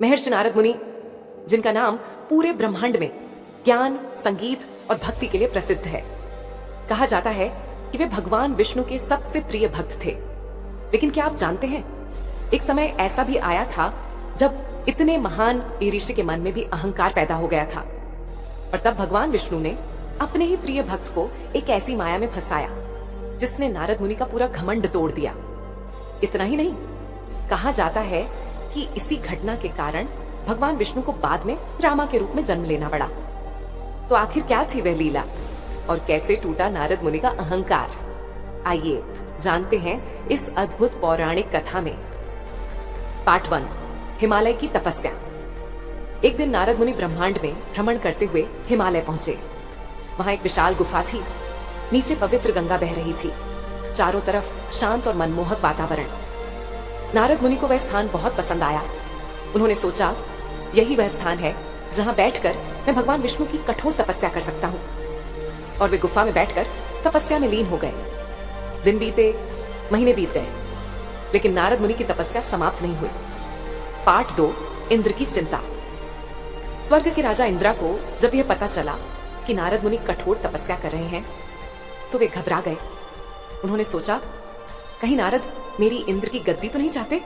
महर्षि नारद मुनि, जिनका नाम पूरे ब्रह्मांड में ज्ञान, संगीत और भक्ति के लिए प्रसिद्ध है। कहा जाता है कि वे भगवान विष्णु के सबसे प्रिय भक्त थे। लेकिन क्या आप जानते हैं, एक समय ऐसा भी आया था जब इतने महान ऋषि के मन में भी अहंकार पैदा हो गया था, और तब भगवान विष्णु ने अपने ही प्रिय भक्त को एक ऐसी माया में फंसाया जिसने नारद मुनि का पूरा घमंड तोड़ दिया। इतना ही नहीं, कहा जाता है कि इसी घटना के कारण भगवान विष्णु को बाद में रामा के रूप में जन्म लेना पड़ा। तो आखिर क्या थी वह लीला और कैसे टूटा नारद मुनि का अहंकार? आइए जानते हैं इस अद्भुत पौराणिक कथा में। पार्ट 1, हिमालय की तपस्या। एक दिन नारद मुनि ब्रह्मांड में भ्रमण करते हुए हिमालय पहुंचे। वहां एक विशाल गुफा थी। नीचे पवित्र गंगा बह रही थी। चारों तरफ शांत और मनमोहक वातावरण। नारद मुनि को वह स्थान बहुत पसंद आया। उन्होंने सोचा, यही वह स्थान है जहां बैठकर मैं भगवान विष्णु की कठोर तपस्या कर सकता हूं। और वे गुफा में बैठकर तपस्या में लीन हो गए। दिन बीते, महीने बीत गए, लेकिन नारद मुनि की तपस्या समाप्त नहीं हुई। पार्ट 2, इंद्र की चिंता। स्वर्ग के राजा इंद्रा को जब यह पता चला कि नारद मुनि कठोर तपस्या कर रहे हैं, तो वे घबरा गए। उन्होंने सोचा, कहीं नारद मेरी इंद्र की गद्दी तो नहीं चाहते?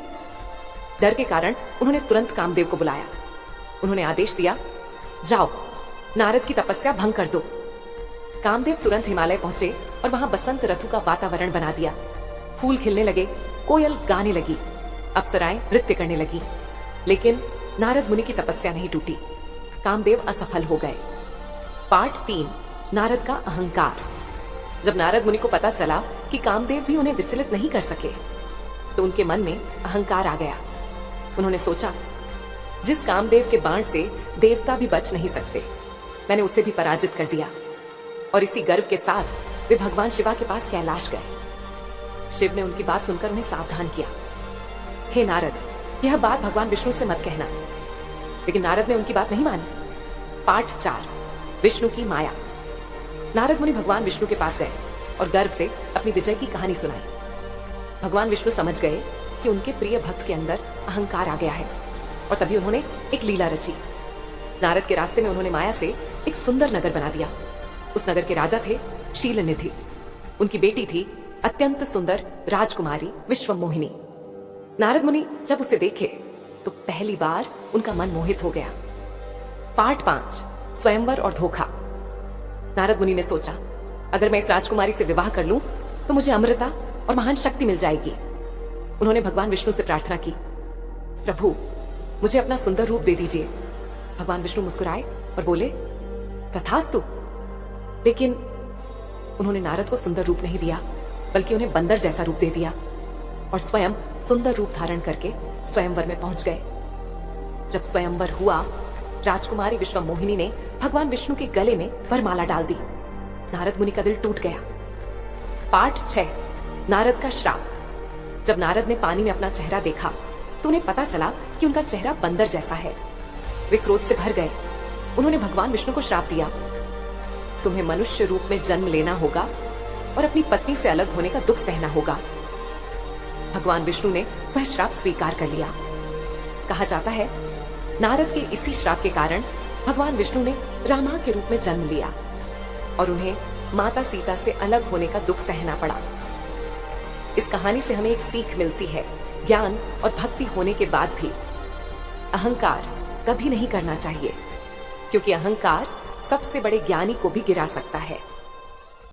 डर के कारण उन्होंने तुरंत कामदेव को बुलाया। उन्होंने आदेश दिया, जाओ नारद की तपस्या भंग कर दो। कामदेव तुरंत हिमालय पहुंचे और वहां बसंत ऋतु का वातावरण बना दिया। फूल खिलने लगे, कोयल गाने लगी, अप्सराएं नृत्य करने लगी। लेकिन नारद मुनि की तपस्या नहीं टूटी। कामदेव असफल हो गए। पार्ट 3, नारद का अहंकार। जब नारद मुनि को पता चला कि कामदेव भी उन्हें विचलित नहीं कर सके, तो उनके मन में अहंकार आ गया। उन्होंने सोचा, जिस कामदेव के बाण से देवता भी बच नहीं सकते, मैंने उसे भी पराजित कर दिया। और इसी गर्व के साथ वे भगवान शिवा के पास कैलाश गए। शिव ने उनकी बात सुनकर उन्हें सावधान किया। हे नारद, यह बात भगवान विष्णु से मत कहना। लेकिन नारद ने उनकी बात नहीं मानी। पार्ट 4, विष्णु की माया। नारद मुनि भगवान विष्णु के पास गए और गर्व से अपनी विजय की कहानी सुनाई। भगवान विष्णु समझ गए कि उनके प्रिय भक्त के अंदर अहंकार आ गया है, और तभी उन्होंने एक लीला रची। नारद के रास्ते में उन्होंने माया से एक सुंदर नगर बना दिया। उस नगर के राजा थे शीलनिधि। उनकी बेटी थी अत्यंत सुंदर राजकुमारी विश्वमोहिनी। नारद मुनि जब उसे देखे तो पहली बार उनका मन मोहित हो गया। पार्ट 5, स्वयंवर और धोखा। नारद मुनि ने सोचा, अगर मैं इस राजकुमारी से विवाह कर लूं तो मुझे अमृता और महान शक्ति मिल जाएगी। उन्होंने भगवान विष्णु से प्रार्थना की, प्रभु मुझे अपना सुंदर रूप दे दीजिए। भगवान विष्णु मुस्कुराए और बोले, तथास्तु। लेकिन उन्होंने नारद को सुंदर रूप नहीं दिया, बल्कि उन्हें बंदर जैसा रूप दे दिया और स्वयं सुंदर रूप धारण करके स्वयंवर में पहुंच गए। जब स्वयंवर हुआ, राजकुमारी विश्वमोहिनी ने भगवान विष्णु के गले में वरमाला डाल दी। नारद मुनि का दिल टूट गया। पार्ट 6, नारद का श्राप। जब नारद ने पानी में अपना चेहरा देखा तो उन्हें पता चला कि उनका चेहरा बंदर जैसा है। वे क्रोध से भर गए। उन्होंने भगवान विष्णु को श्राप दिया, तुम्हें मनुष्य रूप में जन्म लेना होगा और अपनी पत्नी से अलग होने का दुख सहना होगा। भगवान विष्णु ने वह श्राप स्वीकार कर लिया। कहा जाता है, नारद के इसी श्राप के कारण भगवान विष्णु ने रामा के रूप में जन्म लिया और उन्हें माता सीता से अलग होने का दुख सहना पड़ा। इस कहानी से हमें एक सीख मिलती है, ज्ञान और भक्ति होने के बाद भी अहंकार कभी नहीं करना चाहिए, क्योंकि अहंकार सबसे बड़े ज्ञानी को भी गिरा सकता है।